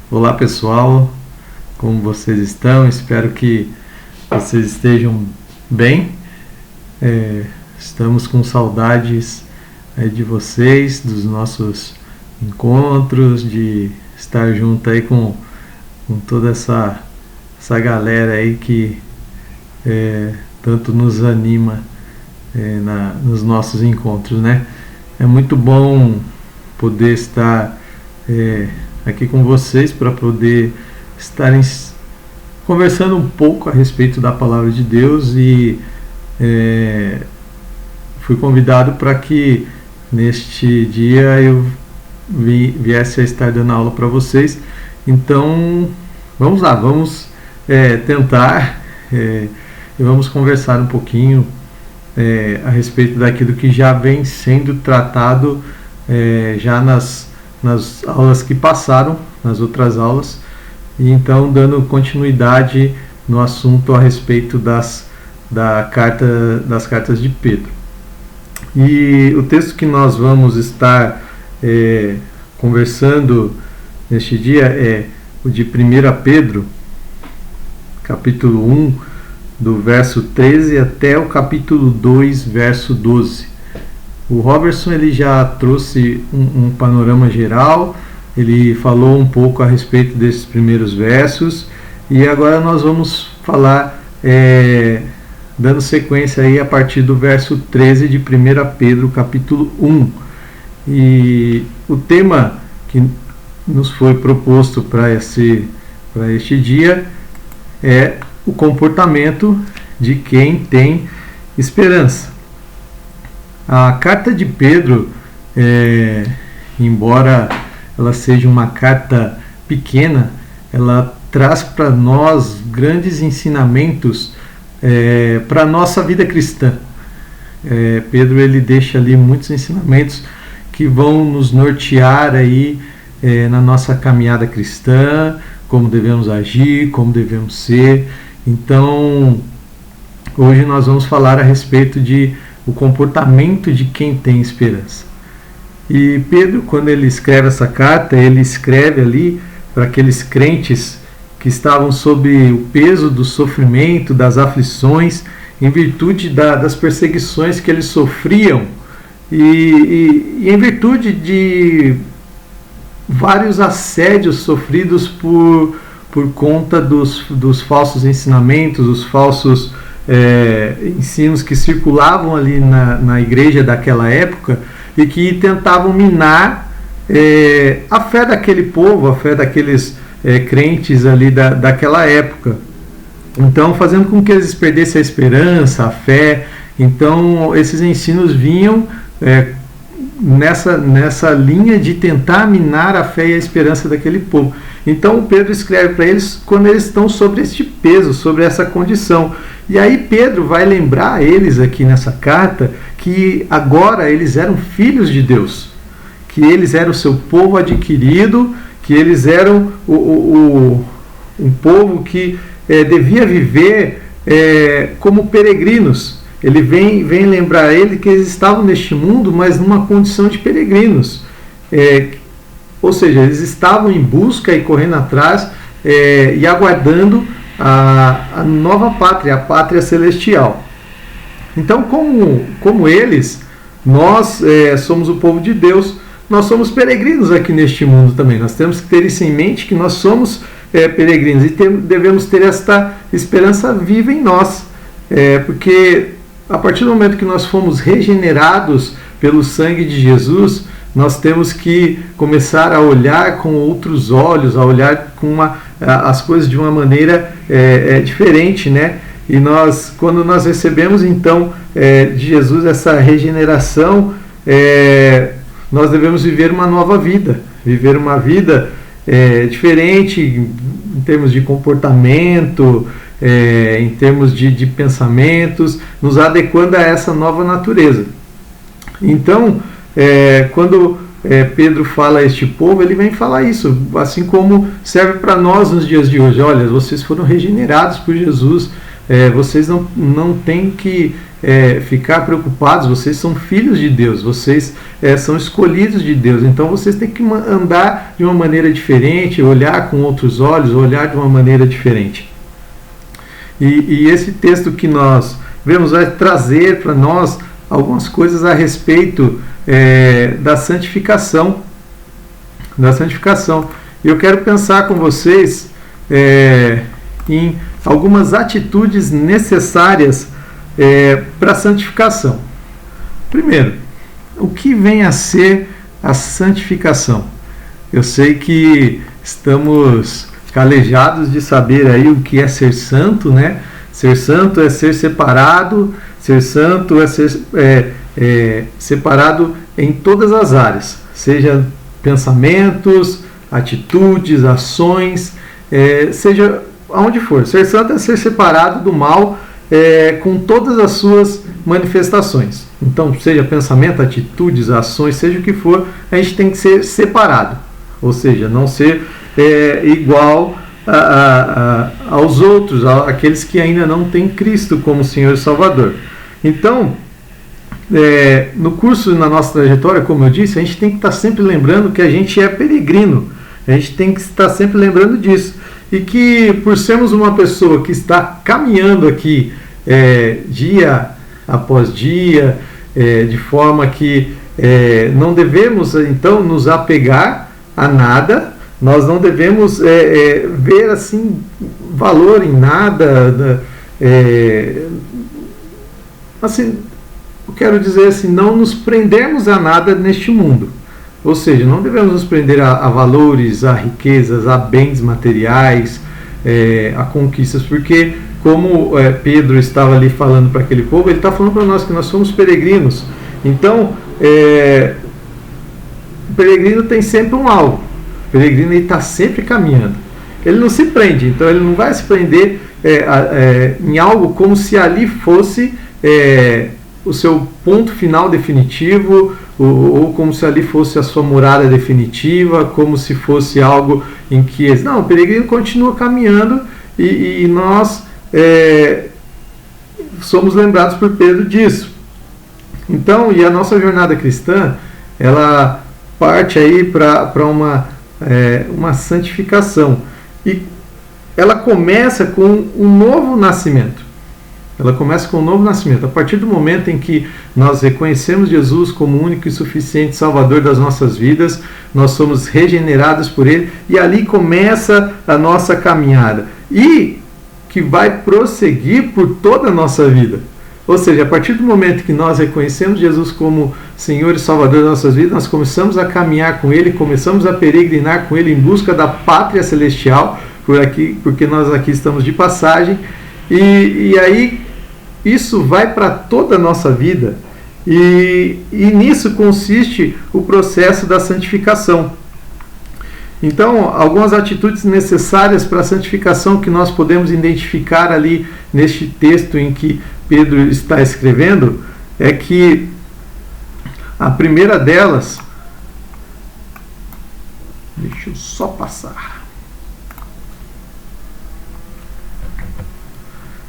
Olá pessoal, como vocês estão? Espero que vocês estejam bem. Estamos com saudades de vocês, dos nossos encontros, de estar junto aí com toda essa galera aí que tanto nos anima nos nossos encontros, né? É muito bom poder estar aqui com vocês para poder estarem conversando um pouco a respeito da palavra de Deus e fui convidado para que neste dia eu viesse a estar dando aula para vocês. Então vamos lá, vamos tentar e vamos conversar um pouquinho a respeito daquilo que já vem sendo tratado já nas aulas que passaram, nas outras aulas, e então dando continuidade no assunto a respeito das cartas de Pedro. E o texto que nós vamos estar conversando neste dia é o de 1 Pedro, capítulo 1, do verso 13 até o capítulo 2, verso 12. O Robertson ele já trouxe um panorama geral, ele falou um pouco a respeito desses primeiros versos, e agora nós vamos falar, dando sequência aí a partir do verso 13 de 1 Pedro, capítulo 1. E o tema que nos foi proposto para este dia é o comportamento de quem tem esperança. A carta de Pedro, embora ela seja uma carta pequena, ela traz para nós grandes ensinamentos para a nossa vida cristã. Pedro ele deixa ali muitos ensinamentos que vão nos nortear aí na nossa caminhada cristã, como devemos agir, como devemos ser. Então, hoje nós vamos falar a respeito de o comportamento de quem tem esperança. E Pedro, quando ele escreve essa carta, ele escreve ali para aqueles crentes que estavam sob o peso do sofrimento, das aflições, em virtude das perseguições que eles sofriam e em virtude de vários assédios sofridos por conta dos falsos ensinamentos, dos falsos ensinos que circulavam ali na igreja daquela época e que tentavam minar a fé daquele povo, a fé daqueles crentes ali daquela época. Então, fazendo com que eles perdessem a esperança, a fé. Então, esses ensinos vinham nessa linha de tentar minar a fé e a esperança daquele povo. Então, Pedro escreve para eles quando eles estão sobre este peso, sobre essa condição. E aí Pedro vai lembrar a eles aqui nessa carta que agora eles eram filhos de Deus, que eles eram o seu povo adquirido, que eles eram um povo que devia viver como peregrinos. Ele vem lembrar a ele que eles estavam neste mundo, mas numa condição de peregrinos. Ou seja, eles estavam em busca e correndo atrás e aguardando a nova pátria, a pátria celestial. Então, como eles, nós somos o povo de Deus, nós somos peregrinos aqui neste mundo também. Nós temos que ter isso em mente, que nós somos peregrinos e devemos ter esta esperança viva em nós. Porque a partir do momento que nós fomos regenerados pelo sangue de Jesus, nós temos que começar a olhar com outros olhos, a olhar as coisas de uma maneira diferente, né? E quando nós recebemos então de Jesus essa regeneração, nós devemos viver uma nova vida, viver uma vida diferente em termos de comportamento, em termos de pensamentos, nos adequando a essa nova natureza. Então, quando Pedro fala a este povo, ele vem falar isso, assim como serve para nós nos dias de hoje. Olha, vocês foram regenerados por Jesus, vocês não têm que ficar preocupados, vocês são filhos de Deus, vocês são escolhidos de Deus, então vocês têm que andar de uma maneira diferente, olhar com outros olhos, olhar de uma maneira diferente. E esse texto que nós vemos vai trazer para nós algumas coisas a respeito da santificação. E eu quero pensar com vocês em algumas atitudes necessárias para a santificação. Primeiro, o que vem a ser a santificação? Eu sei que estamos calejados de saber aí o que é ser santo, né? Ser santo é ser separado, ser santo é ser separado em todas as áreas, seja pensamentos, atitudes, ações, seja aonde for. Ser santo é ser separado do mal com todas as suas manifestações. Então, seja pensamento, atitudes, ações, seja o que for, a gente tem que ser separado. Ou seja, não ser igual aos outros, aqueles que ainda não têm Cristo como Senhor e Salvador. Então, no curso, na nossa trajetória, como eu disse, a gente tem que estar sempre lembrando que a gente é peregrino. A gente tem que estar sempre lembrando disso. E que, por sermos uma pessoa que está caminhando aqui dia após dia, de forma que não devemos, então, nos apegar a nada, nós não devemos ver assim valor em nada, assim, eu quero dizer assim, não nos prendermos a nada neste mundo. Ou seja, não devemos nos prender a valores, a riquezas, a bens materiais, a conquistas, porque como Pedro estava ali falando para aquele povo, ele está falando para nós que nós somos peregrinos. Então, o peregrino tem sempre um alvo. O peregrino está sempre caminhando. Ele não se prende, então ele não vai se prender em algo como se ali fosse o seu ponto final definitivo, ou como se ali fosse a sua morada definitiva, como se fosse algo em que... Não, o peregrino continua caminhando e nós somos lembrados por Pedro disso. Então, e a nossa jornada cristã, ela parte aí para uma santificação. E ela começa com um novo nascimento. Ela começa com um novo nascimento. A partir do momento em que nós reconhecemos Jesus como único e suficiente Salvador das nossas vidas, nós somos regenerados por Ele, e ali começa a nossa caminhada. E que vai prosseguir por toda a nossa vida. Ou seja, a partir do momento que nós reconhecemos Jesus como Senhor e Salvador das nossas vidas, nós começamos a caminhar com Ele, começamos a peregrinar com Ele em busca da pátria celestial, porque nós aqui estamos de passagem, e aí isso vai para toda a nossa vida, e nisso consiste o processo da santificação. Então, algumas atitudes necessárias para a santificação que nós podemos identificar ali neste texto em que Pedro está escrevendo, é que a primeira delas, deixa eu só passar.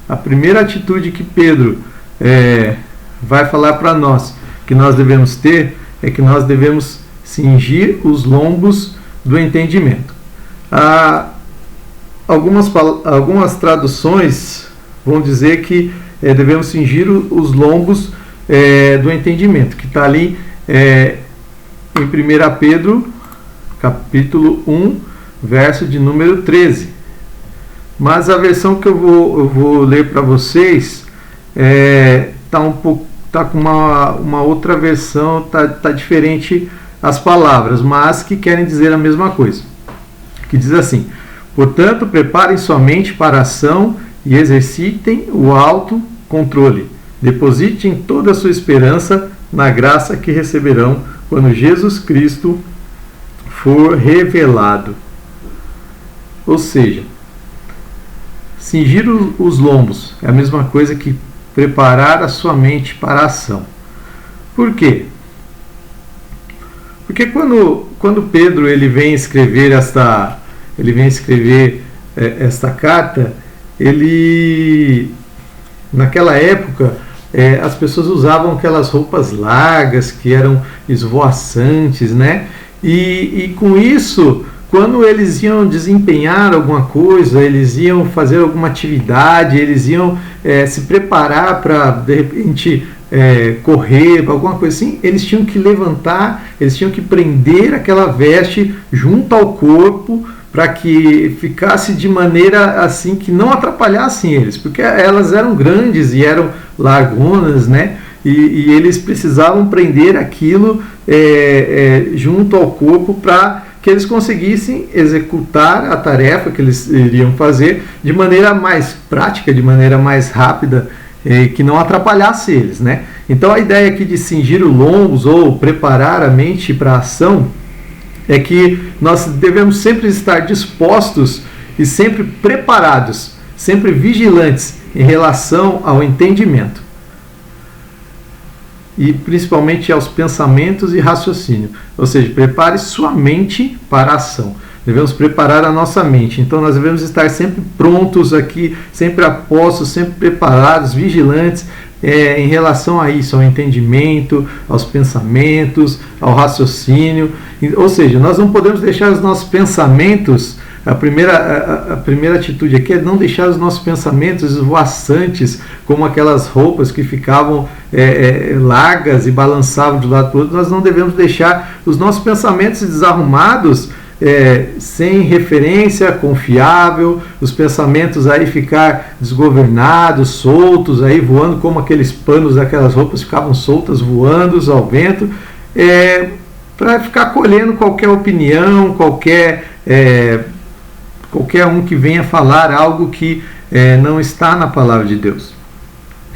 A primeira atitude que Pedro vai falar para nós que nós devemos ter é que nós devemos cingir os lombos do entendimento. Algumas traduções vão dizer que devemos cingir os lombos do entendimento, que está ali em 1 Pedro, capítulo 1, verso de número 13. Mas a versão que eu vou ler para vocês tá com uma outra versão, tá diferente as palavras, mas que querem dizer a mesma coisa. Que diz assim: portanto, preparem sua mente para a ação e exercitem o autocontrole. Depositem toda a sua esperança na graça que receberão quando Jesus Cristo for revelado. Ou seja, cingir os lombos é a mesma coisa que preparar a sua mente para a ação. Por quê? Porque quando Pedro ele vem escrever esta carta, ele naquela época, as pessoas usavam aquelas roupas largas que eram esvoaçantes, né? E com isso, quando eles iam desempenhar alguma coisa, eles iam fazer alguma atividade, eles iam se preparar para, de repente, correr, alguma coisa assim, eles tinham que levantar, eles tinham que prender aquela veste junto ao corpo para que ficasse de maneira assim que não atrapalhassem eles, porque elas eram grandes e eram largonas, né? E eles precisavam prender aquilo junto ao corpo para que eles conseguissem executar a tarefa que eles iriam fazer de maneira mais prática, de maneira mais rápida, que não atrapalhasse eles, né? Então a ideia aqui de cingir os lombos ou preparar a mente para a ação é que nós devemos sempre estar dispostos e sempre preparados, sempre vigilantes em relação ao entendimento e principalmente aos pensamentos e raciocínio. Ou seja, prepare sua mente para a ação. Devemos preparar a nossa mente. Então nós devemos estar sempre prontos aqui, sempre a postos, sempre preparados, vigilantes em relação a isso, ao entendimento, aos pensamentos, ao raciocínio. Ou seja, nós não podemos deixar os nossos pensamentos. A primeira atitude aqui é não deixar os nossos pensamentos esvoaçantes, como aquelas roupas que ficavam largas e balançavam de um lado para o outro. Nós não devemos deixar os nossos pensamentos desarrumados, sem referência confiável, os pensamentos aí ficar desgovernados, soltos, aí voando como aqueles panos daquelas roupas ficavam soltas, voando ao vento, para ficar colhendo qualquer opinião, qualquer um que venha falar algo que não está na palavra de Deus.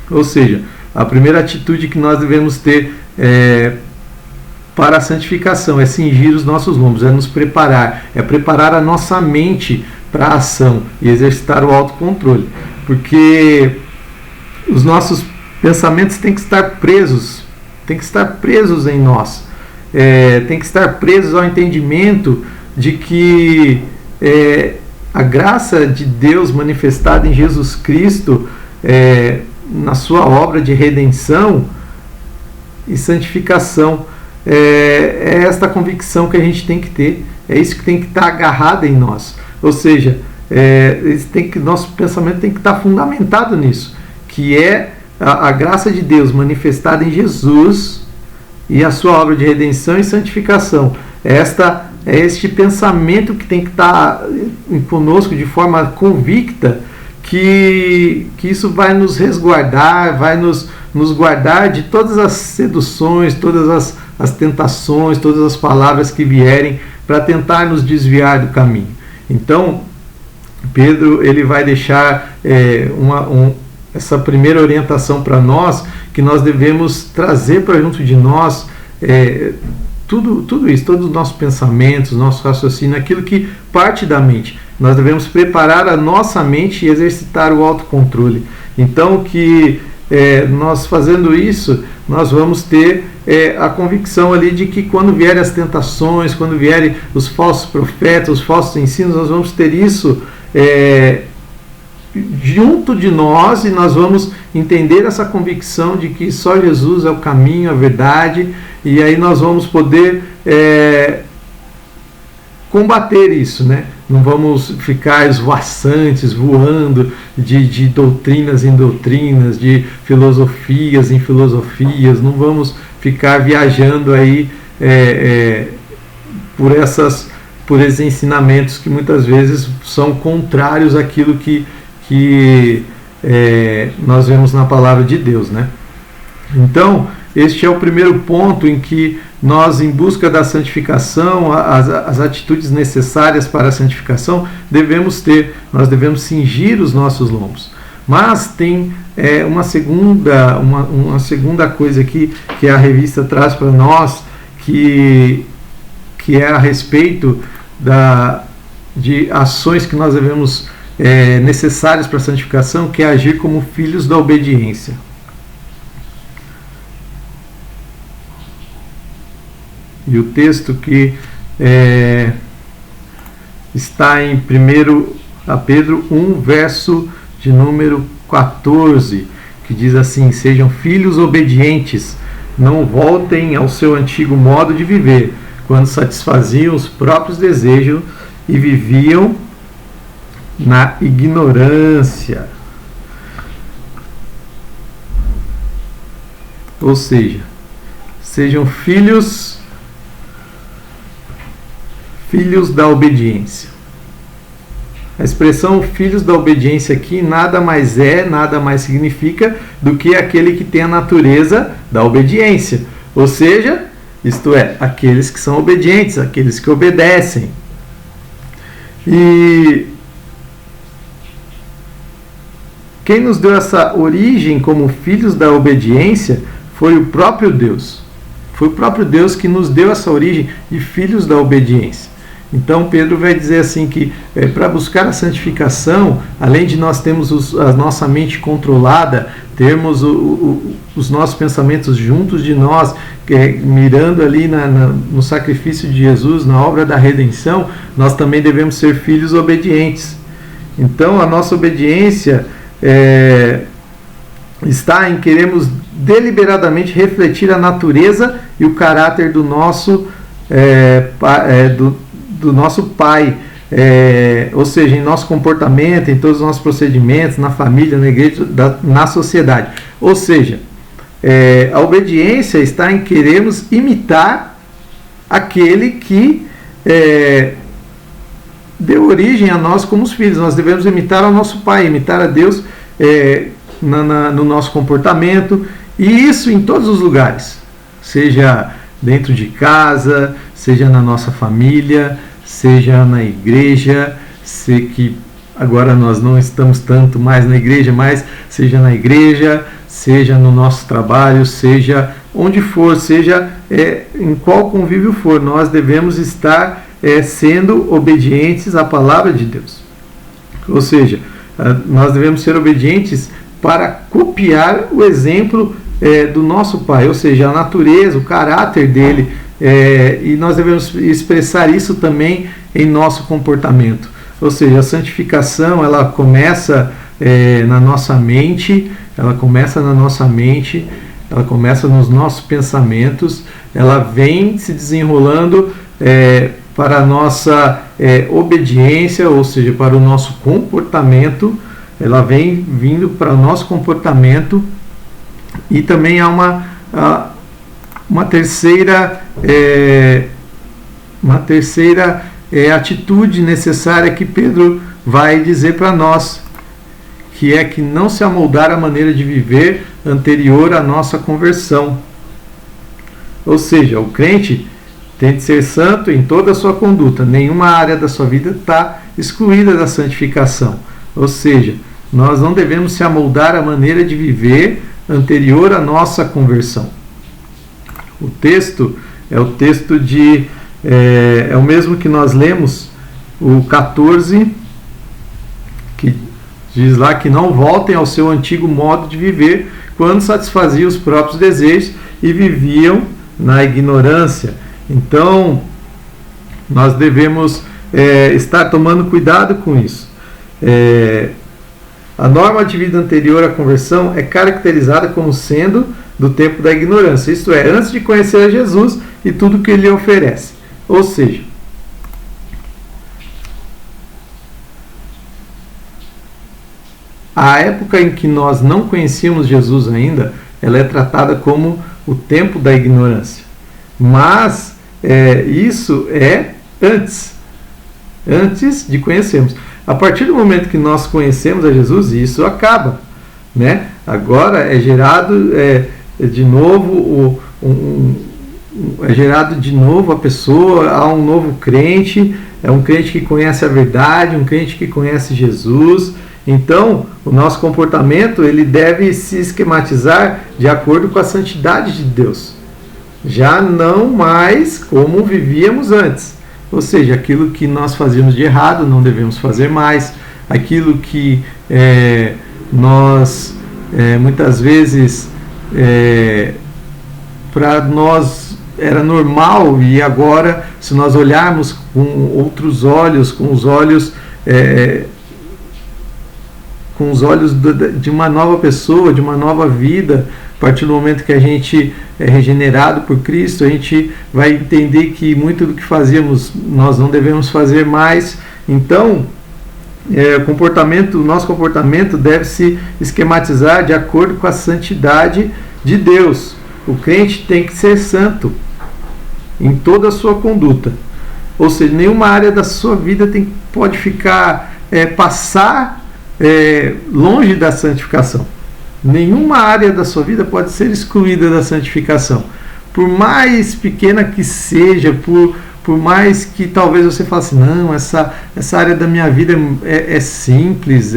Ou seja, a primeira atitude que nós devemos ter para a santificação é cingir os nossos lombos, é nos preparar, é preparar a nossa mente para a ação e exercitar o autocontrole, porque os nossos pensamentos têm que estar presos em nós, têm que estar presos ao entendimento de que a graça de Deus manifestada em Jesus Cristo, na sua obra de redenção e santificação, é esta convicção que a gente tem que ter, é isso que tem que estar agarrado em nós. Ou seja, nosso pensamento tem que estar fundamentado nisso, que é a graça de Deus manifestada em Jesus e a sua obra de redenção e santificação. É este pensamento que tem que estar conosco de forma convicta, que isso vai nos resguardar, vai nos guardar de todas as seduções, todas as tentações, todas as palavras que vierem para tentar nos desviar do caminho. Então, Pedro ele vai deixar essa primeira orientação para nós, que nós devemos trazer para junto de nós tudo isso, todos os nossos pensamentos, nosso raciocínio, aquilo que parte da mente. Nós devemos preparar a nossa mente e exercitar o autocontrole. Então, nós fazendo isso, nós vamos ter a convicção ali de que quando vierem as tentações, quando vierem os falsos profetas, os falsos ensinos, nós vamos ter isso junto de nós, e nós vamos entender essa convicção de que só Jesus é o caminho, a verdade, e aí nós vamos poder combater isso, né? Não vamos ficar esvoaçantes, voando de doutrinas em doutrinas, de filosofias em filosofias, não vamos ficar viajando aí por esses ensinamentos que muitas vezes são contrários àquilo que nós vemos na palavra de Deus, né? Então, este é o primeiro ponto em que nós, em busca da santificação, as atitudes necessárias para a santificação, nós devemos cingir os nossos lombos. Mas tem uma segunda coisa aqui que a revista traz para nós, que é a respeito de ações que nós devemos necessárias para a santificação, que é agir como filhos da obediência. E o texto que está em 1 Pedro 1, verso de número 14, que diz assim: sejam filhos obedientes, não voltem ao seu antigo modo de viver, quando satisfaziam os próprios desejos e viviam na ignorância. Ou seja, sejam filhos da obediência. A expressão filhos da obediência aqui nada mais significa do que aquele que tem a natureza da obediência. Ou seja, isto é, aqueles que são obedientes, aqueles que obedecem. E quem nos deu essa origem como filhos da obediência foi o próprio Deus. Foi o próprio Deus que nos deu essa origem de filhos da obediência. Então Pedro vai dizer assim que para buscar a santificação, além de nós termos a nossa mente controlada, termos os nossos pensamentos juntos de nós, mirando ali no sacrifício de Jesus, na obra da redenção, nós também devemos ser filhos obedientes. Então a nossa obediência está em queremos deliberadamente refletir a natureza e o caráter do nosso nosso Pai, ou seja, em nosso comportamento, em todos os nossos procedimentos, na família, na igreja, na sociedade. Ou seja, a obediência está em queremos imitar aquele que deu origem a nós como os filhos. Nós devemos imitar ao nosso Pai, imitar a Deus no nosso comportamento, e isso em todos os lugares, seja dentro de casa, seja na nossa família, seja na igreja. Sei que agora nós não estamos tanto mais na igreja, mas seja na igreja, seja no nosso trabalho, seja onde for, seja em qual convívio for, nós devemos estar sendo obedientes à palavra de Deus. Ou seja, nós devemos ser obedientes para copiar o exemplo do nosso Pai, ou seja, a natureza, o caráter dele, e nós devemos expressar isso também em nosso comportamento. Ou seja, a santificação, ela começa na nossa mente, ela começa nos nossos pensamentos, ela vem se desenrolando para a nossa obediência, ou seja, para o nosso comportamento. Ela vem vindo para o nosso comportamento, e também há uma terceira atitude necessária que Pedro vai dizer para nós, que é que não se amoldar à maneira de viver anterior à nossa conversão. Ou seja, o crente tem de ser santo em toda a sua conduta, nenhuma área da sua vida está excluída da santificação. Ou seja, nós não devemos se amoldar à maneira de viver anterior à nossa conversão. O texto é o texto é o mesmo que nós lemos, o 14, que diz lá que não voltem ao seu antigo modo de viver, quando satisfaziam os próprios desejos e viviam na ignorância. Então, nós devemos estar tomando cuidado com isso. A norma de vida anterior à conversão é caracterizada como sendo do tempo da ignorância, isto é, antes de conhecer a Jesus e tudo que ele oferece. Ou seja, a época em que nós não conhecíamos Jesus ainda, ela é tratada como o tempo da ignorância. Mas isso é antes de conhecermos. A partir do momento que nós conhecemos a Jesus, isso acaba, né? Agora é gerado de novo a pessoa, há um novo crente, é um crente que conhece a verdade, um crente que conhece Jesus. Então, o nosso comportamento ele deve se esquematizar de acordo com a santidade de Deus, já não mais como vivíamos antes. Ou seja, aquilo que nós fazíamos de errado não devemos fazer mais. Aquilo que nós muitas vezes para nós era normal, e agora, se nós olharmos com outros olhos, com os olhos com os olhos de uma nova pessoa, de uma nova vida. A partir do momento que a gente é regenerado por Cristo, a gente vai entender que muito do que fazíamos nós não devemos fazer mais. Então, o nosso comportamento deve se esquematizar de acordo com a santidade de Deus. O crente tem que ser santo em toda a sua conduta. Ou seja, nenhuma área da sua vida pode ficar, passar longe da santificação. Nenhuma área da sua vida pode ser excluída da santificação. Por mais pequena que seja, por mais que talvez você fale assim, não, essa área da minha vida é simples,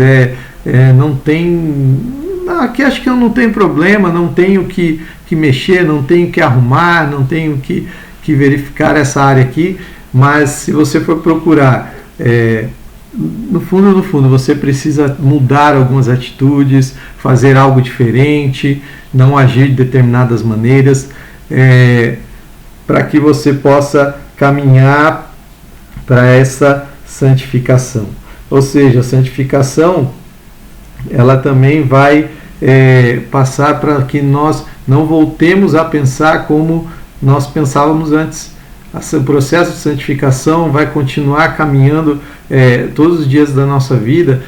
não tem... Aqui acho que eu não tenho problema, não tenho que mexer, não tenho que arrumar, não tenho que verificar essa área aqui. Mas se você for procurar, no fundo, você precisa mudar algumas atitudes, fazer algo diferente, não agir de determinadas maneiras, para que você possa caminhar para essa santificação. Ou seja, a santificação, ela também vai passar para que nós não voltemos a pensar como nós pensávamos antes. O processo de santificação vai continuar caminhando todos os dias da nossa vida,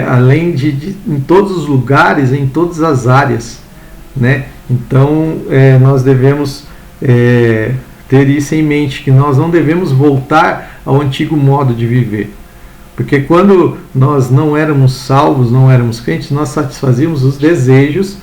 além em todos os lugares, em todas as áreas, né? Então, nós devemos ter isso em mente, que nós não devemos voltar ao antigo modo de viver. Porque quando nós não éramos salvos, não éramos crentes, nós satisfazíamos os desejos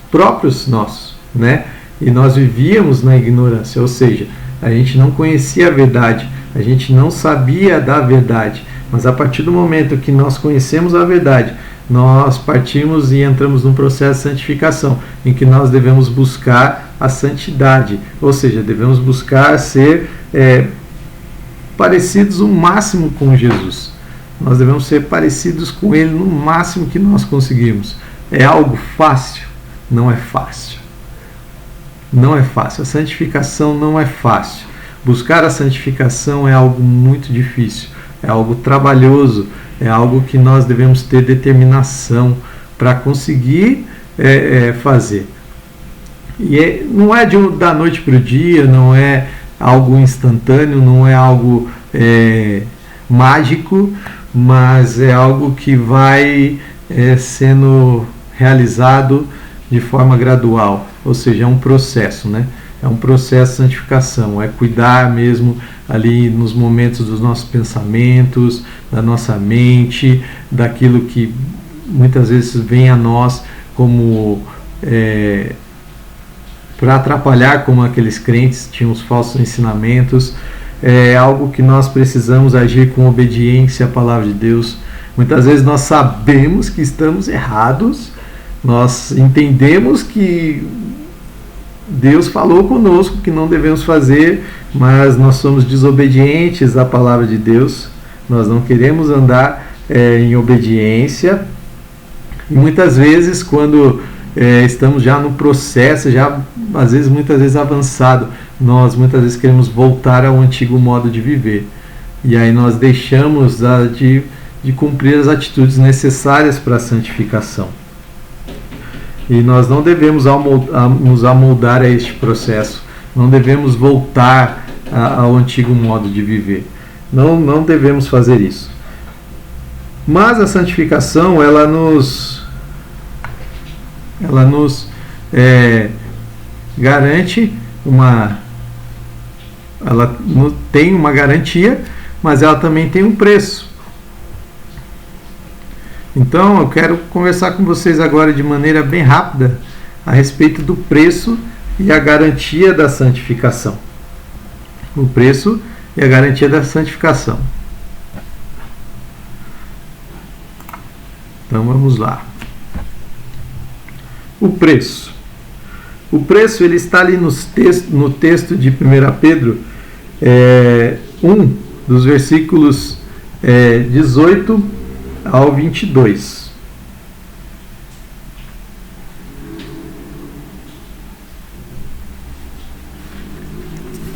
próprios nossos, né? E nós vivíamos na ignorância, ou seja, a gente não conhecia a verdade, a gente não sabia da verdade, mas a partir do momento que nós conhecemos a verdade, nós partimos e entramos num processo de santificação, em que nós devemos buscar a santidade, ou seja, devemos buscar ser parecidos o máximo com Jesus. Nós devemos ser parecidos com Ele no máximo que nós conseguirmos. É algo fácil? Não é fácil. Não é fácil. A santificação não é fácil. Buscar a santificação é algo muito difícil, é algo trabalhoso, é algo que nós devemos ter determinação para conseguir fazer. E não é da noite para o dia, não é algo instantâneo, não é algo mágico, mas é algo que vai sendo realizado de forma gradual, ou seja, é um processo, né? É um processo de santificação, é cuidar mesmo ali nos momentos dos nossos pensamentos, da nossa mente, daquilo que muitas vezes vem a nós como para atrapalhar, como aqueles crentes tinham os falsos ensinamentos. É algo que nós precisamos agir com obediência à palavra de Deus. Muitas vezes nós sabemos que estamos errados, nós entendemos que Deus falou conosco que não devemos fazer, mas nós somos desobedientes à palavra de Deus, nós não queremos andar em obediência, e muitas vezes quando estamos já no processo, já muitas vezes avançado, nós muitas vezes queremos voltar ao antigo modo de viver, e aí nós deixamos de cumprir as atitudes necessárias para a santificação. E nós não devemos nos amoldar a este processo, não devemos voltar ao antigo modo de viver, não devemos fazer isso. Mas a santificação, ela nos garante ela tem uma garantia, mas ela também tem um preço. Então eu quero conversar com vocês agora de maneira bem rápida a respeito do preço e a garantia da santificação. O preço e a garantia da santificação. Então vamos lá. O preço. O preço ele está ali no texto de 1 Pedro 1, dos versículos 18 ao 22.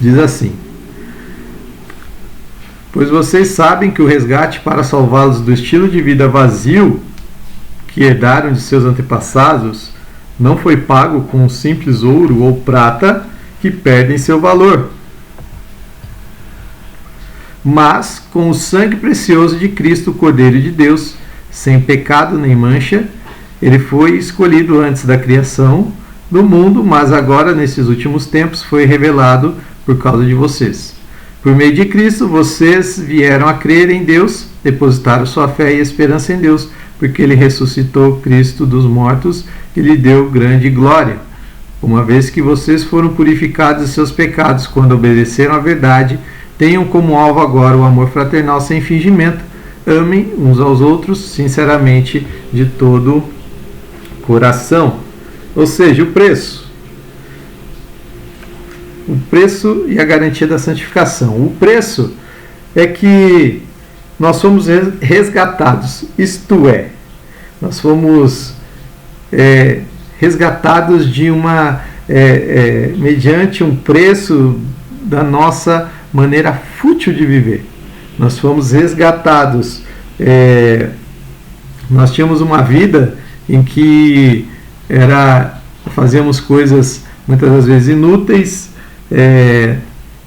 Diz assim: pois vocês sabem que o resgate para salvá-los do estilo de vida vazio que herdaram de seus antepassados não foi pago com simples ouro ou prata que perdem seu valor, mas com o sangue precioso de Cristo, o Cordeiro de Deus, sem pecado nem mancha. Ele foi escolhido antes da criação do mundo, mas agora, nesses últimos tempos, foi revelado por causa de vocês. Por meio de Cristo, vocês vieram a crer em Deus, depositaram sua fé e esperança em Deus, porque Ele ressuscitou Cristo dos mortos e lhe deu grande glória. Uma vez que vocês foram purificados de seus pecados quando obedeceram à verdade, tenham como alvo agora o amor fraternal sem fingimento. Amem uns aos outros sinceramente de todo coração. Ou seja, o preço e a garantia da santificação. O preço é que nós fomos resgatados, isto é, nós fomos resgatados de mediante um preço da nossa maneira fútil de viver. Nós fomos resgatados. Nós tínhamos uma vida em que fazíamos coisas muitas das vezes inúteis,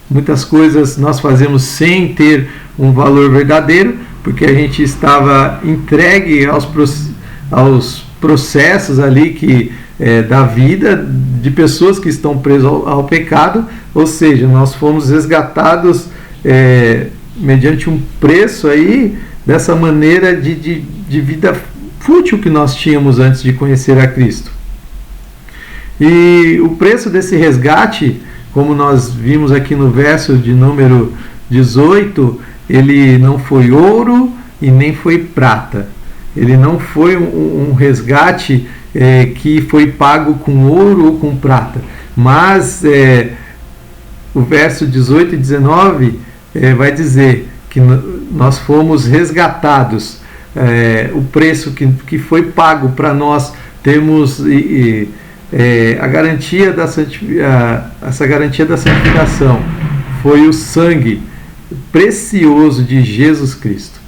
muitas coisas nós fazemos sem ter um valor verdadeiro, porque a gente estava entregue aos processos ali da vida de pessoas que estão presas ao pecado. Ou seja, nós fomos resgatados mediante um preço aí dessa maneira de vida fútil que nós tínhamos antes de conhecer a Cristo. E o preço desse resgate, como nós vimos aqui no verso de número 18, ele não foi ouro e nem foi prata. Ele não foi um resgate que foi pago com ouro ou com prata. Mas o verso 18 e 19 vai dizer que nós fomos resgatados. O preço que foi pago para nós termos a garantia essa garantia da santificação foi o sangue precioso de Jesus Cristo.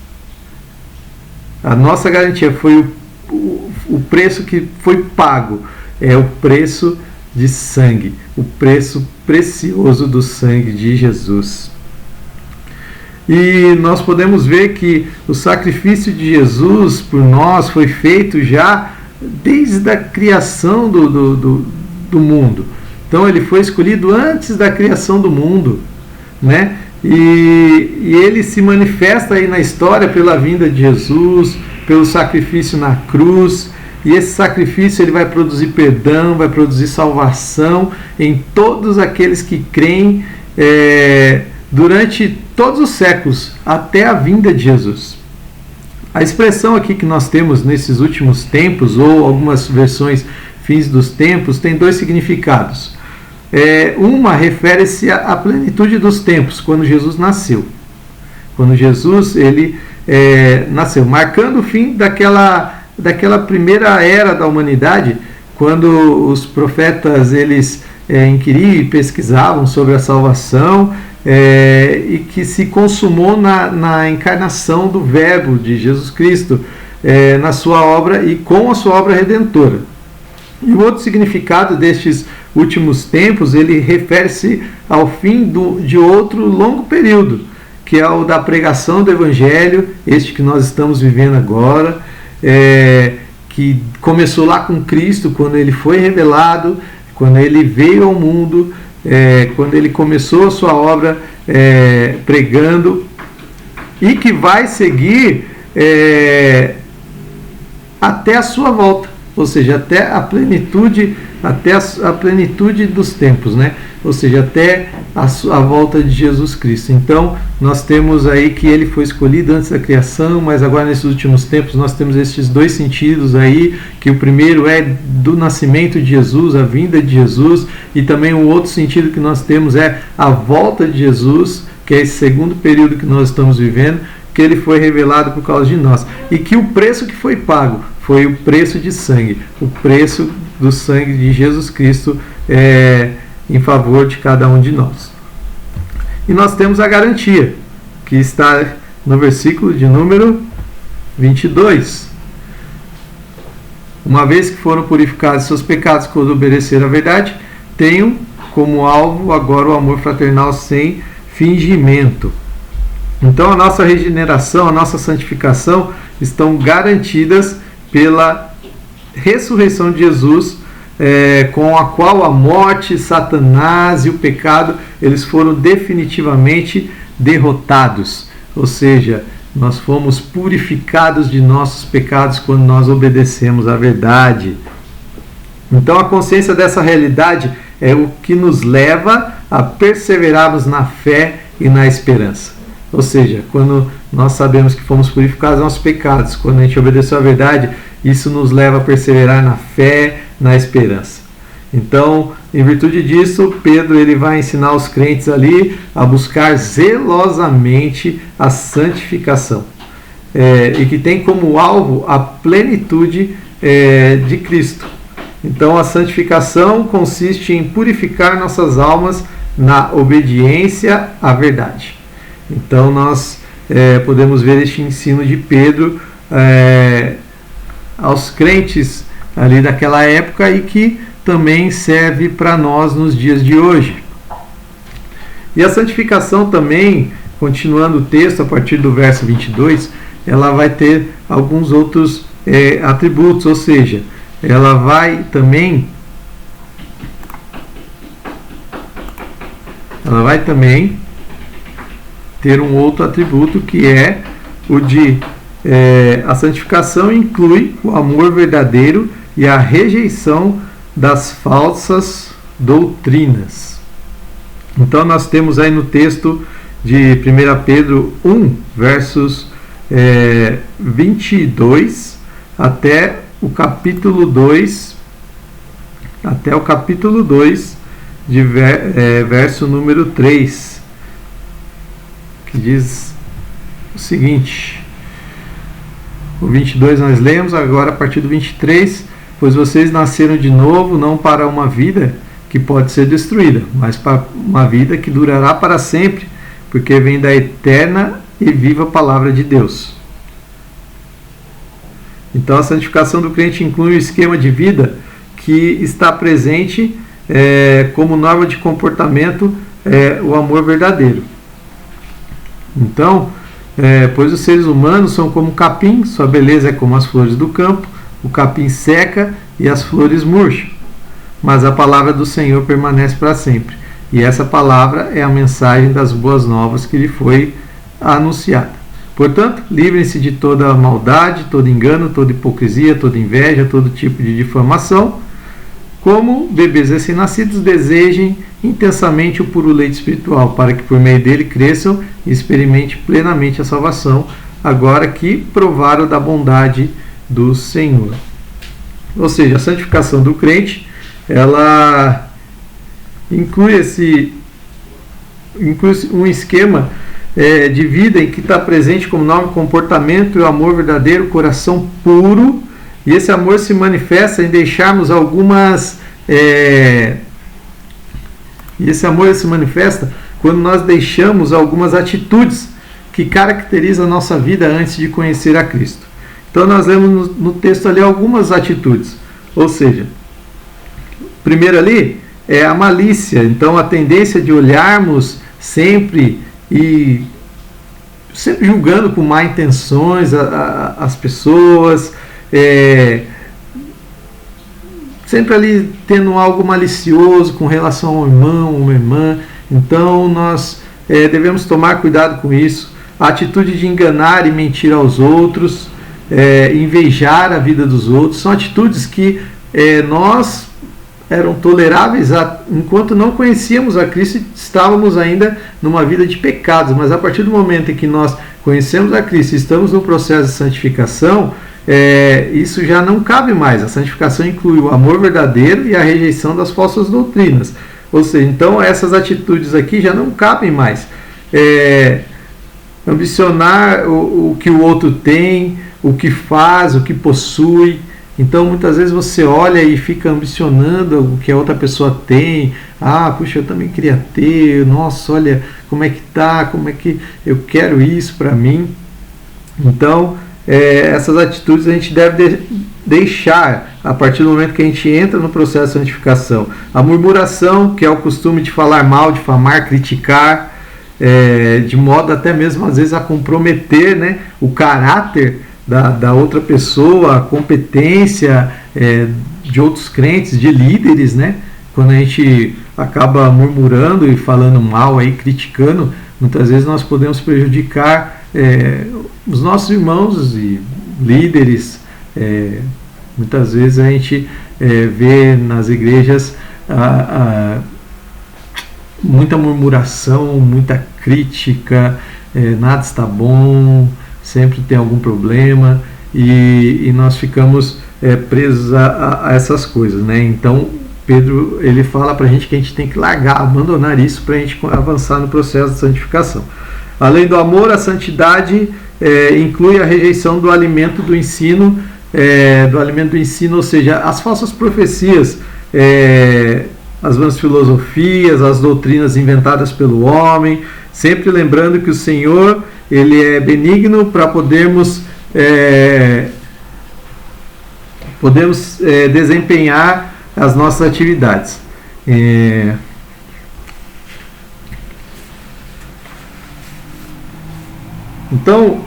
A nossa garantia foi o preço que foi pago, é o preço de sangue, o preço precioso do sangue de Jesus. E nós podemos ver que o sacrifício de Jesus por nós foi feito já desde a criação do mundo. Então ele foi escolhido antes da criação do mundo, né? E ele se manifesta aí na história pela vinda de Jesus, pelo sacrifício na cruz. E esse sacrifício ele vai produzir perdão, vai produzir salvação em todos aqueles que creem durante todos os séculos, até a vinda de Jesus. A expressão aqui que nós temos nesses últimos tempos, ou algumas versões fins dos tempos, tem dois significados. Uma refere-se à plenitude dos tempos, quando Jesus nasceu. Quando Jesus nasceu, marcando o fim daquela primeira era da humanidade, quando os profetas eles inquiriam e pesquisavam sobre a salvação, e que se consumou na encarnação do Verbo de Jesus Cristo, na sua obra e com a sua obra redentora. E o outro significado destes últimos tempos, ele refere-se ao fim de outro longo período, que é o da pregação do Evangelho, este que nós estamos vivendo agora, que começou lá com Cristo, quando ele foi revelado, quando ele veio ao mundo, quando ele começou a sua obra pregando, e que vai seguir até a sua volta, ou seja, até a plenitude dos tempos, né? Ou seja, até a volta de Jesus Cristo. Então, nós temos aí que ele foi escolhido antes da criação, mas agora nesses últimos tempos nós temos esses dois sentidos aí, que o primeiro é do nascimento de Jesus, a vinda de Jesus, e também o outro sentido que nós temos é a volta de Jesus, que é esse segundo período que nós estamos vivendo, que ele foi revelado por causa de nós. E que o preço que foi pago foi o preço de sangue, o preço do sangue de Jesus Cristo em favor de cada um de nós. E nós temos a garantia, que está no versículo de número 22. uma vez que foram purificados seus pecados quando obedeceram à verdade, tenham como alvo agora o amor fraternal sem fingimento. Então a nossa regeneração, a nossa santificação estão garantidas pela ressurreição de Jesus, com a qual a morte, Satanás e o pecado, eles foram definitivamente derrotados. Ou seja, nós fomos purificados de nossos pecados quando nós obedecemos à verdade. Então a consciência dessa realidade é o que nos leva a perseverarmos na fé e na esperança. Ou seja, quando nós sabemos que fomos purificados dos nossos pecados, quando a gente obedeceu à verdade, isso nos leva a perseverar na fé, na esperança. Então, em virtude disso, Pedro ele vai ensinar os crentes ali a buscar zelosamente a santificação, e que tem como alvo a plenitude de Cristo. Então, a santificação consiste em purificar nossas almas na obediência à verdade. Então, nós podemos ver este ensino de Pedro aos crentes ali daquela época e que também serve para nós nos dias de hoje. E a santificação também, continuando o texto a partir do verso 22, ela vai ter alguns outros atributos, ou seja, ela vai também ter um outro atributo, que é o de a santificação inclui o amor verdadeiro e a rejeição das falsas doutrinas. Então nós temos aí no texto de 1 Pedro 1, versos 22 até o capítulo 2, de verso número 3, que diz o seguinte. O 22 nós lemos, agora a partir do 23, pois vocês nasceram de novo, não para uma vida que pode ser destruída, mas para uma vida que durará para sempre, porque vem da eterna e viva palavra de Deus. Então a santificação do crente inclui um esquema de vida que está presente como norma de comportamento, o amor verdadeiro. Então, pois os seres humanos são como capim, sua beleza é como as flores do campo, o capim seca e as flores murcham, mas a palavra do Senhor permanece para sempre. E essa palavra é a mensagem das boas novas que lhe foi anunciada. Portanto, livrem-se de toda maldade, todo engano, toda hipocrisia, toda inveja, todo tipo de difamação. Como bebês recém-nascidos, desejem intensamente o puro leite espiritual, para que por meio dele cresçam e experimentem plenamente a salvação, agora que provaram da bondade do Senhor. Ou seja, a santificação do crente, ela inclui um esquema de vida em que está presente como norma comportamento e o amor verdadeiro, coração puro. E esse amor se manifesta em deixarmos quando nós deixamos algumas atitudes que caracterizam a nossa vida antes de conhecer a Cristo. Então nós lemos no texto ali algumas atitudes. Ou seja, primeiro ali é a malícia. Então a tendência de olharmos sempre julgando com má intenções as pessoas, sempre ali tendo algo malicioso com relação ao irmão ou uma irmã. Então nós devemos tomar cuidado com isso. A atitude de enganar e mentir aos outros, invejar a vida dos outros, são atitudes que nós eram toleráveis enquanto não conhecíamos a Cristo e estávamos ainda numa vida de pecados. Mas a partir do momento em que nós conhecemos a Cristo e estamos no processo de santificação, isso já não cabe mais. A santificação inclui o amor verdadeiro e a rejeição das falsas doutrinas. Ou seja, então essas atitudes aqui já não cabem mais. Ambicionar o que o outro tem, o que faz, o que possui. Então muitas vezes você olha e fica ambicionando o que a outra pessoa tem. Puxa, eu também queria ter. Nossa, olha como é que tá, como é que eu quero isso para mim. Então essas atitudes a gente deve deixar a partir do momento que a gente entra no processo de santificação. A murmuração, que é o costume de falar mal, difamar, criticar, de modo até mesmo às vezes a comprometer, né, o caráter da outra pessoa, a competência de outros crentes, de líderes, né? Quando a gente acaba murmurando e falando mal, aí, criticando, muitas vezes nós podemos prejudicar os nossos irmãos e líderes. Muitas vezes a gente vê nas igrejas muita murmuração, muita crítica, nada está bom, sempre tem algum problema, e nós ficamos presos a essas coisas, né? Então Pedro ele fala para a gente que a gente tem que largar, abandonar isso para a gente avançar no processo de santificação. Além do amor, a santidade inclui a rejeição do alimento do ensino, ou seja, as falsas profecias, as vãs filosofias, as doutrinas inventadas pelo homem, sempre lembrando que o Senhor ele é benigno para podermos desempenhar as nossas atividades. Então,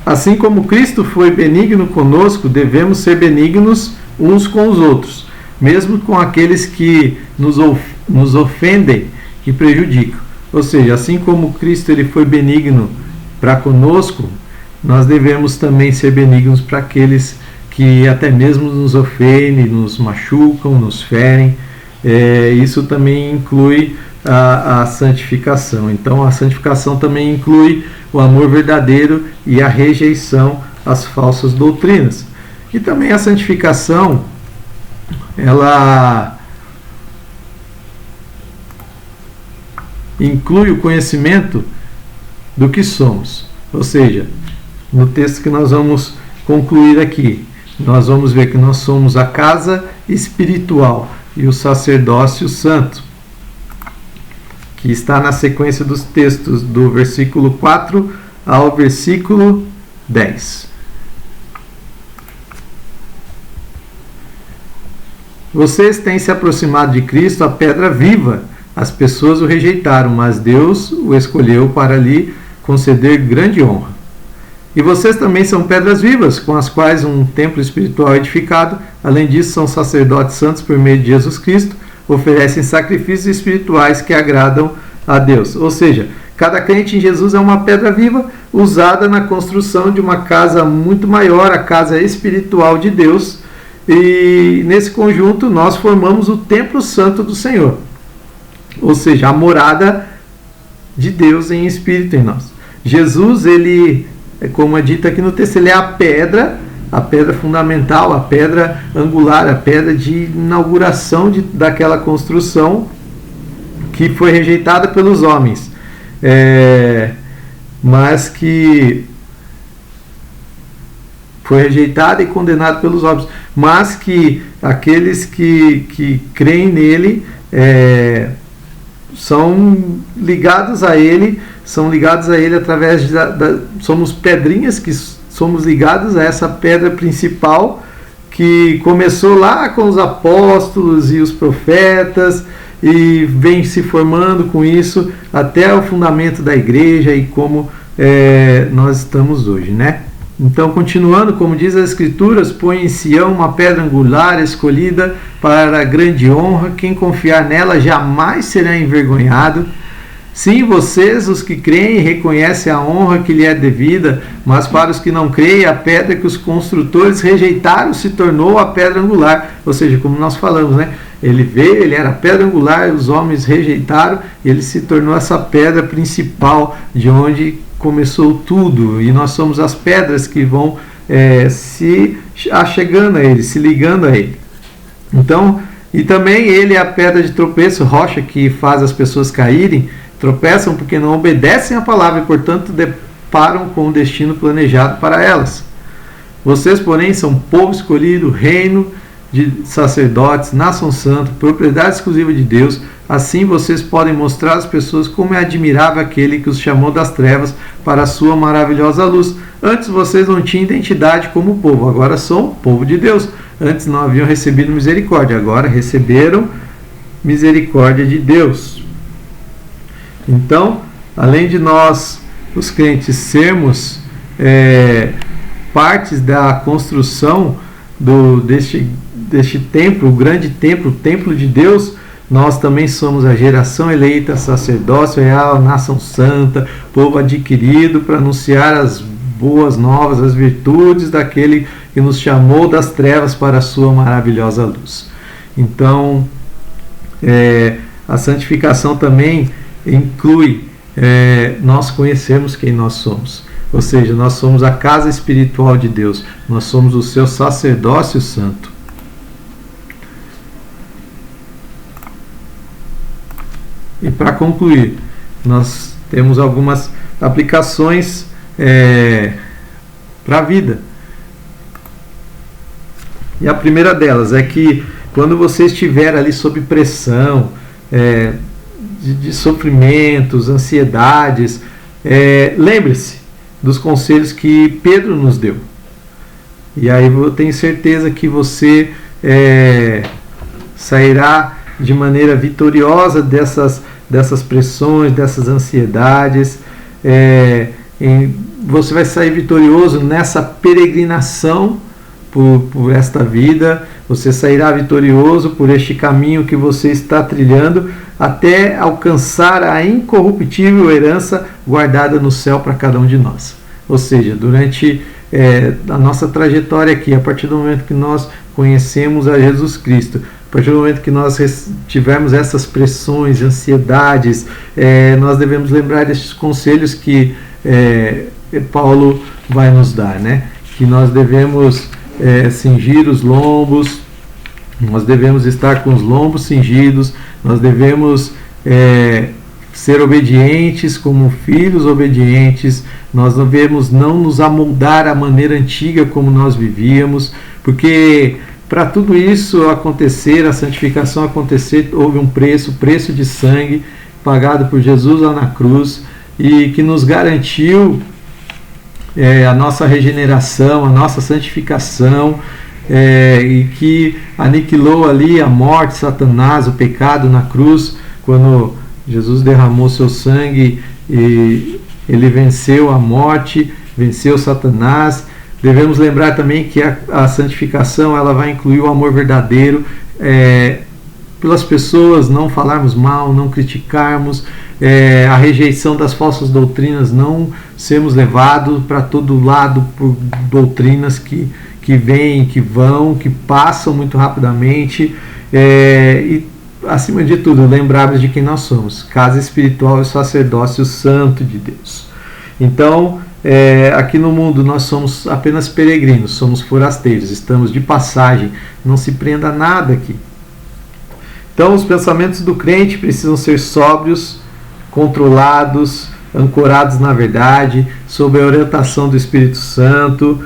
assim como Cristo foi benigno conosco, devemos ser benignos uns com os outros, mesmo com aqueles que nos ofendem e prejudicam. Ou seja, assim como Cristo ele foi benigno para conosco, nós devemos também ser benignos para aqueles que até mesmo nos ofendem, nos machucam, nos ferem. Isso também inclui a santificação. Então a santificação também inclui o amor verdadeiro e a rejeição às falsas doutrinas. E também a santificação, ela inclui o conhecimento do que somos. Ou seja, no texto que nós vamos concluir aqui, nós vamos ver que nós somos a casa espiritual e o sacerdócio santo, que está na sequência dos textos do versículo 4 ao versículo 10. Vocês têm se aproximado de Cristo, a pedra viva. As pessoas o rejeitaram, mas Deus o escolheu para lhe conceder grande honra. E vocês também são pedras vivas, com as quais um templo espiritual é edificado. Além disso, são sacerdotes santos por meio de Jesus Cristo, oferecem sacrifícios espirituais que agradam a Deus. Ou seja, cada crente em Jesus é uma pedra viva usada na construção de uma casa muito maior, a casa espiritual de Deus. E nesse conjunto nós formamos o templo santo do Senhor. Ou seja, a morada de Deus em espírito em nós. Jesus, ele, como é dito aqui no texto, ele é a pedra fundamental, a pedra angular, a pedra de inauguração daquela construção que foi rejeitada pelos homens, mas que foi rejeitada e condenada pelos homens, mas que aqueles que creem nele são ligados a ele através somos pedrinhas que somos ligados a essa pedra principal que começou lá com os apóstolos e os profetas e vem se formando com isso até o fundamento da igreja e como nós estamos hoje, né? Então, continuando, como diz as Escrituras, põe em Sião uma pedra angular escolhida para grande honra, quem confiar nela jamais será envergonhado. Sim, vocês, os que creem, reconhecem a honra que lhe é devida, mas para os que não creem, a pedra que os construtores rejeitaram se tornou a pedra angular. Ou seja, como nós falamos, né? Ele veio, ele era a pedra angular, os homens rejeitaram, e ele se tornou essa pedra principal, de onde começou tudo. E nós somos as pedras que vão se achegando a ele, se ligando a ele. Então, e também ele é a pedra de tropeço, rocha que faz as pessoas caírem, tropeçam porque não obedecem a palavra e, portanto, deparam com o destino planejado para elas. Vocês, porém, são povo escolhido, reino de sacerdotes, nação santa, propriedade exclusiva de Deus. Assim vocês podem mostrar às pessoas como é admirável aquele que os chamou das trevas para a sua maravilhosa luz. Antes vocês não tinham identidade como povo, agora são povo de Deus. Antes não haviam recebido misericórdia, agora receberam misericórdia de Deus. Então, além de nós, os crentes, sermos partes da construção deste templo, o grande templo, o templo de Deus, nós também somos a geração eleita, sacerdócio real, nação santa, povo adquirido para anunciar as boas novas, as virtudes daquele que nos chamou das trevas para a sua maravilhosa luz. Então, a santificação também inclui nós conhecermos quem nós somos. Ou seja, nós somos a casa espiritual de Deus, nós somos o seu sacerdócio santo. E para concluir, nós temos algumas aplicações para a vida. E a primeira delas é que quando você estiver ali sob pressão, de sofrimentos, ansiedades, lembre-se dos conselhos que Pedro nos deu. E aí eu tenho certeza que você sairá de maneira vitoriosa dessas pressões, dessas ansiedades. Você vai sair vitorioso nessa peregrinação por esta vida. Você sairá vitorioso por este caminho que você está trilhando até alcançar a incorruptível herança guardada no céu para cada um de nós. Ou seja, durante a nossa trajetória aqui, a partir do momento que nós conhecemos a Jesus Cristo, a partir do momento que nós tivermos essas pressões, ansiedades, nós devemos lembrar destes conselhos que Paulo vai nos dar, né? Que nós devemos cingir os lombos, nós devemos estar com os lombos cingidos, nós devemos ser obedientes como filhos obedientes, nós devemos não nos amoldar à maneira antiga como nós vivíamos, porque para tudo isso acontecer, a santificação acontecer, houve um preço de sangue pagado por Jesus lá na cruz, e que nos garantiu a nossa regeneração, a nossa santificação, e que aniquilou ali a morte, Satanás, o pecado na cruz, quando Jesus derramou seu sangue e ele venceu a morte, venceu Satanás. Devemos lembrar também que a santificação ela vai incluir o amor verdadeiro pelas pessoas, não falarmos mal, não criticarmos, a rejeição das falsas doutrinas, não sermos levados para todo lado por doutrinas que vêm, que vão, que passam muito rapidamente, e acima de tudo, lembrarmos de quem nós somos, casa espiritual e sacerdócio santo de Deus. Então, aqui no mundo nós somos apenas peregrinos, somos forasteiros, estamos de passagem, não se prenda a nada aqui. Então, os pensamentos do crente precisam ser sóbrios, controlados, ancorados na verdade, sob a orientação do Espírito Santo,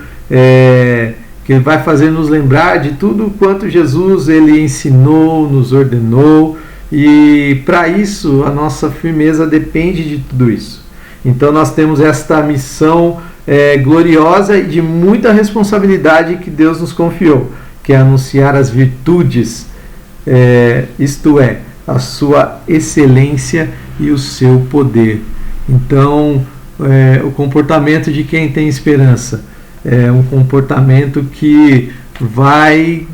que vai fazer nos lembrar de tudo quanto Jesus ele ensinou, nos ordenou, e para isso a nossa firmeza depende de tudo isso. Então nós temos esta missão gloriosa e de muita responsabilidade que Deus nos confiou, que é anunciar as virtudes, isto é, a sua excelência e o seu poder. Então, o comportamento de quem tem esperança é um comportamento que vai,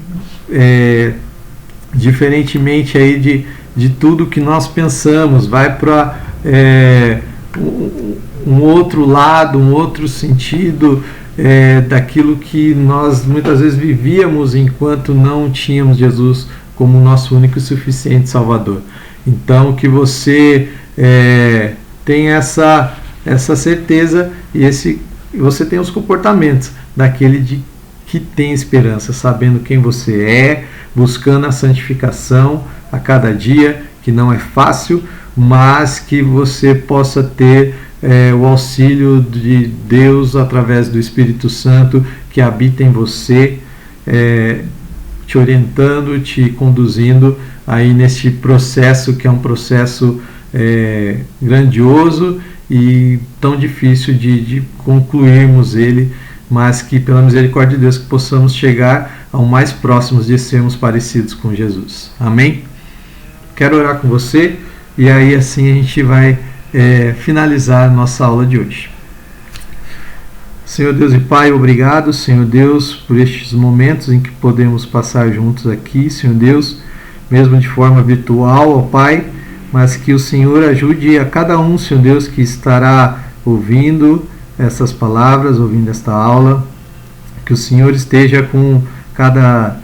diferentemente aí de tudo que nós pensamos, vai para um outro lado, um outro sentido daquilo que nós muitas vezes vivíamos enquanto não tínhamos Jesus como nosso único e suficiente Salvador. Então, que você tenha essa certeza e você tem os comportamentos daquele que tem esperança, sabendo quem você é, buscando a santificação a cada dia, que não é fácil, mas que você possa ter o auxílio de Deus através do Espírito Santo que habita em você, te orientando, te conduzindo aí neste processo que é um processo grandioso e tão difícil de concluirmos ele, mas que pela misericórdia de Deus que possamos chegar ao mais próximos de sermos parecidos com Jesus. Amém? Quero orar com você e aí assim a gente vai finalizar a nossa aula de hoje. Senhor Deus e Pai, obrigado, Senhor Deus, por estes momentos em que podemos passar juntos aqui, Senhor Deus, mesmo de forma virtual, ó Pai, mas que o Senhor ajude a cada um, Senhor Deus, que estará ouvindo essas palavras, ouvindo esta aula, que o Senhor esteja com cada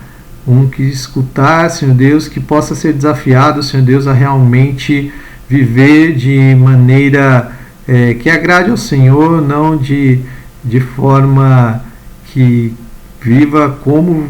um que escutar, Senhor Deus, que possa ser desafiado, Senhor Deus, a realmente viver de maneira que agrade ao Senhor, não de forma que viva como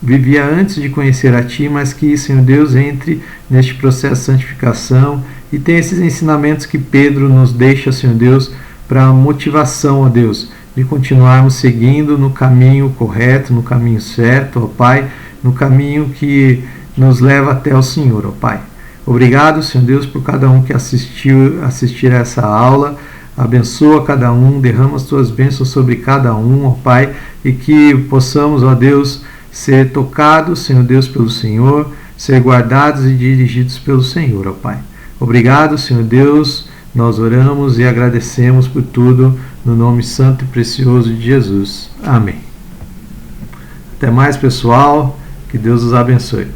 vivia antes de conhecer a Ti, mas que, Senhor Deus, entre neste processo de santificação e tenha esses ensinamentos que Pedro nos deixa, Senhor Deus, para a motivação, ó Deus, de continuarmos seguindo no caminho correto, no caminho certo, ó Pai, no caminho que nos leva até o Senhor, ó Pai. Obrigado, Senhor Deus, por cada um que assistir a essa aula. Abençoa cada um, derrama as tuas bênçãos sobre cada um, ó Pai, e que possamos, ó Deus, ser tocados, Senhor Deus, pelo Senhor, ser guardados e dirigidos pelo Senhor, ó Pai. Obrigado, Senhor Deus, nós oramos e agradecemos por tudo, no nome santo e precioso de Jesus. Amém. Até mais, pessoal, que Deus os abençoe.